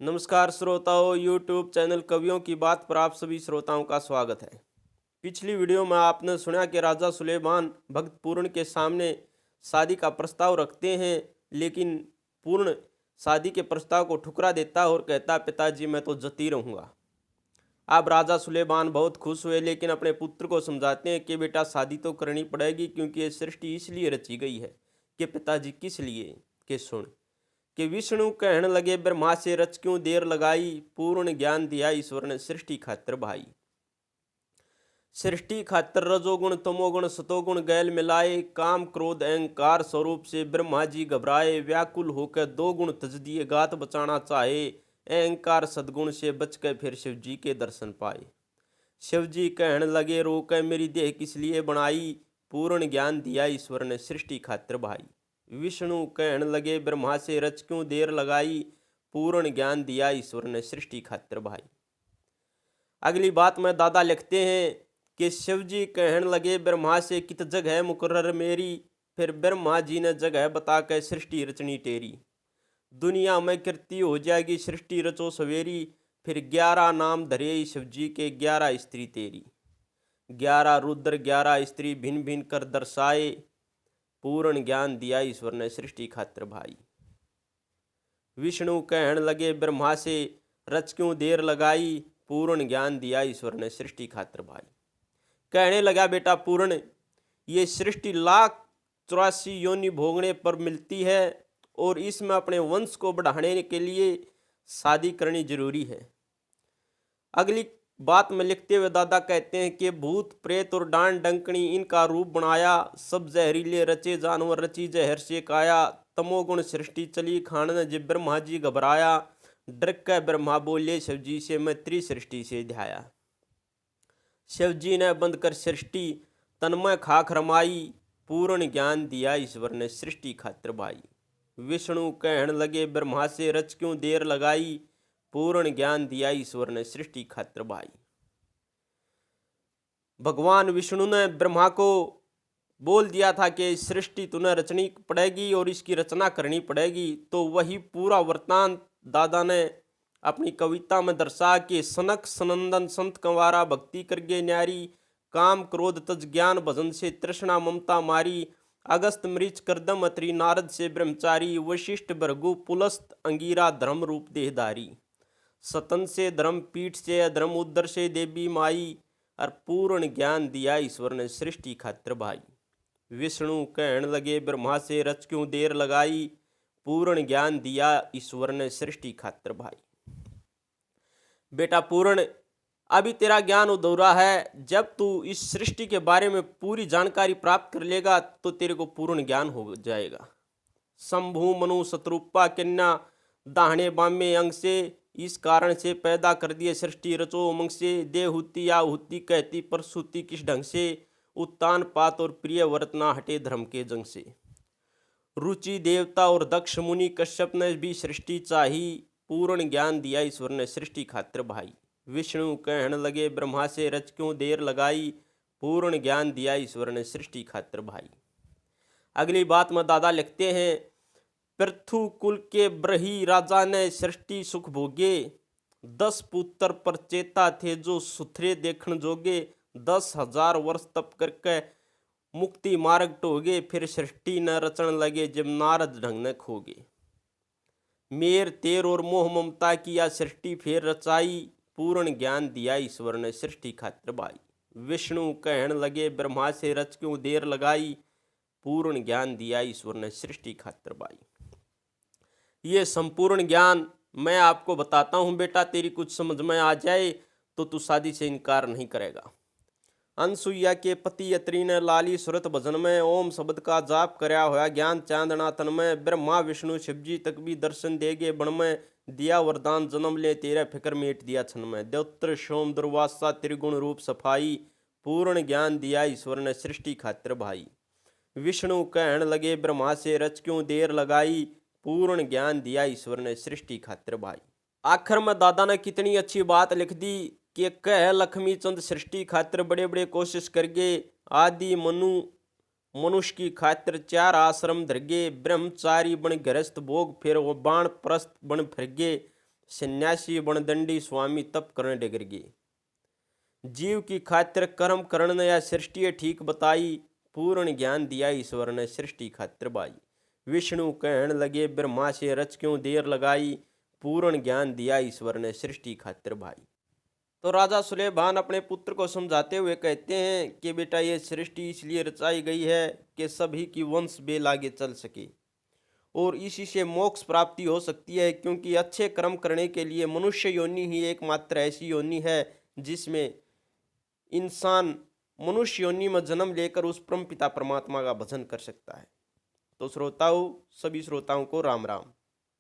नमस्कार श्रोताओं, YouTube channel कवियों की बात पर आप सभी श्रोताओं का स्वागत है। पिछली वीडियो में आपने सुना कि राजा सुलेमान भक्त पूर्ण के सामने शादी का प्रस्ताव रखते हैं, लेकिन पूर्ण शादी के प्रस्ताव को ठुकरा देता है और कहता, पिताजी मैं तो जती रहूँगा। अब राजा सुलेमान बहुत खुश हुए, लेकिन अपने पुत्र को समझाते हैं कि बेटा शादी तो करनी पड़ेगी, क्योंकि ये सृष्टि इसलिए रची गई है। कि पिताजी किस लिए? कि सुन कि विष्णु कहने लगे, ब्रह्मा से रच क्यों देर लगाई, पूर्ण ज्ञान दिया ईश्वर ने सृष्टि खातिर भाई। सृष्टि खातिर रजोगुण तमोगुण सतोगुण गैल मिलाए, काम क्रोध अहंकार स्वरूप से ब्रह्मा जी घबराए, व्याकुल होकर दो गुण तज दिए गात बचाना चाहे, अहंकार सदगुण से बचकर फिर शिव जी के दर्शन पाए। शिव जी कहने लगे, रोके मेरी देह किस लिए बनाई, पूर्ण ज्ञान दिया ईश्वर ने सृष्टि खातिर भाई। विष्णु कहने लगे, ब्रह्मा से रच क्यों देर लगाई, पूर्ण ज्ञान दिया ईश्वर ने सृष्टि खातिर भाई। अगली बात में दादा लिखते हैं कि शिव जी कहने लगे, ब्रह्मा से कित जग है मुकर्रर मेरी, फिर ब्रह्मा जी ने जगह बता कर सृष्टि रचनी टेरी। दुनिया में कृति हो जाएगी सृष्टि रचो सवेरी, फिर 11 नाम धरे शिव जी के 11 स्त्री तेरी। 11 रुद्र 11 स्त्री भिन्न भिन्न कर दर्शाए, पूर्ण ज्ञान दिया ईश्वर ने सृष्टि खातिर भाई। विष्णु कहने लगे, ब्रह्मा से रच क्यों देर लगाई, पूर्ण ज्ञान दिया ईश्वर ने सृष्टि खातिर भाई। कहने लगा, बेटा पूर्ण, ये सृष्टि 1,84 योनि भोगने पर मिलती है, और इसमें अपने वंश को बढ़ाने के लिए शादी करनी जरूरी है। अगली बात में लिखते हुए दादा कहते हैं कि भूत प्रेत और डांड डंकनी इनका रूप बनाया, सब जहरीले रचे जानवर रची जहर से काया, तमोगुण सृष्टि चली खान जब ब्रह्मा जी घबराया, डर के ब्रह्मा बोले शिव जी से मैं त्रिसृष्टि से ध्याया। शिव जी ने बंद कर सृष्टि तन्मय खाक रमाई, पूर्ण ज्ञान दिया ईश्वर ने सृष्टि खातिर भाई। विष्णु कहने लगे, ब्रह्मा से रच क्यों देर लगाई, पूर्ण ज्ञान दिया ईश्वर ने सृष्टि खातिर भाई। भगवान विष्णु ने ब्रह्मा को बोल दिया था कि सृष्टि तुम्हें रचनी पड़ेगी और इसकी रचना करनी पड़ेगी, तो वही पूरा वृत्तांत दादा ने अपनी कविता में दर्शा के सनक सनंदन संत कंवारा भक्ति करगे न्यारी, काम क्रोध तज ज्ञान भजन से तृष्णा ममता मारी, अगस्त मृच करदम अत्रि नारद से ब्रह्मचारी, वशिष्ठ भृगु पुलस्त अंगीरा धर्म रूप देहधारी, सतन से धर्म पीठ से अधर्म उदर से देवी माई, और पूर्ण ज्ञान दिया ईश्वर ने सृष्टि खातिर भाई। विष्णु कहने लगे, ब्रह्मा से रच क्यों देर लगाई, पूर्ण ज्ञान दिया ईश्वर ने सृष्टि खातिर भाई। बेटा पूर्ण, अभी तेरा ज्ञान अधूरा है, जब तू इस सृष्टि के बारे में पूरी जानकारी प्राप्त कर लेगा तो तेरे को पूर्ण ज्ञान हो जाएगा। शंभु मनु शत्रुपा कन्या दाहने बामे अंग से, इस कारण से पैदा कर दिए सृष्टि रचो उमंग से, देहूति आहुति कहती परसुति किस ढंग से, उत्तान पात और प्रिय व्रत ना हटे धर्म के जंग से। रुचि देवता और दक्ष मुनि कश्यप ने भी सृष्टि चाही, पूर्ण ज्ञान दिया ईश्वर ने सृष्टि खातिर भाई। विष्णु कहने लगे, ब्रह्मा से रच क्यों देर लगाई, पूर्ण ज्ञान दिया ईश्वर ने सृष्टि खातिर भाई। अगली बात में दादा लिखते हैं, पृथु कुल के ब्रही राजा ने सृष्टि सुख भोगे, 10 पुत्र पर चेता थे जो सुथरे देखन जोगे, 10,000 वर्ष तप करके मुक्ति मार्ग टोगे, फिर सृष्टि न रचन लगे जब नारद ढंग न खोगे। मेर तेर और मोह ममता किया सृष्टि फिर रचाई, पूर्ण ज्ञान दिया ईश्वर ने सृष्टि खातिर भाई। विष्णु कहने लगे, ब्रह्मा से रच क्यों देर लगाई, पूर्ण ज्ञान दिया ईश्वर ने सृष्टि खातिर भाई। ये संपूर्ण ज्ञान मैं आपको बताता हूँ बेटा, तेरी कुछ समझ में आ जाए तो तू शादी से इनकार नहीं करेगा। अनसुईया के पति अत्रि ने लाली सुरत भजन में, ओम शब्द का जाप करया होया ज्ञान चांदना तन में, ब्रह्मा विष्णु शिवजी तक भी दर्शन देगे बण में, दिया वरदान जन्म ले तेरा फिक्र मेट दिया छन में, देवत्र सोम दुर्वासा त्रिगुण रूप सफाई, पूर्ण ज्ञान दिया ईश्वर ने सृष्टि खातिर भाई। विष्णु कहने लगे, ब्रह्मा से रच क्यों देर लगाई, पूर्ण ज्ञान दिया ईश्वर ने सृष्टि खातिर भाई। आखिर में दादा ने कितनी अच्छी बात लिख दी कि कह लक्ष्मी चंद सृष्टि खातिर बड़े बड़े कोशिश करगे, आदि मनुष्य की खातिर 4 आश्रम धरगे, ब्रह्मचारी बन गृहस्थ भोग फिर वो बाण प्रस्थ बन फिरगे, सन्यासी बनदंडी स्वामी तप करण डगरगे। जीव की खातिर कर्म करण या सृष्टि ठीक बताई, पूर्ण ज्ञान दिया ईश्वर ने सृष्टि खातिर बाई। विष्णु कहन लगे ब्रह्मा से रच क्यों देर लगाई, पूर्ण ज्ञान दिया ईश्वर ने सृष्टि खातिर भाई। तो राजा सुलेमान अपने पुत्र को समझाते हुए कहते हैं कि बेटा ये सृष्टि इसलिए रचाई गई है कि सभी की वंश बेल आगे चल सके और इसी से मोक्ष प्राप्ति हो सकती है, क्योंकि अच्छे कर्म करने के लिए मनुष्य योनि ही एकमात्र ऐसी योनि है जिसमें इंसान मनुष्य योनि में जन्म लेकर उस परम पिता परमात्मा का भजन कर सकता है। तो सभी श्रोताओं को राम राम।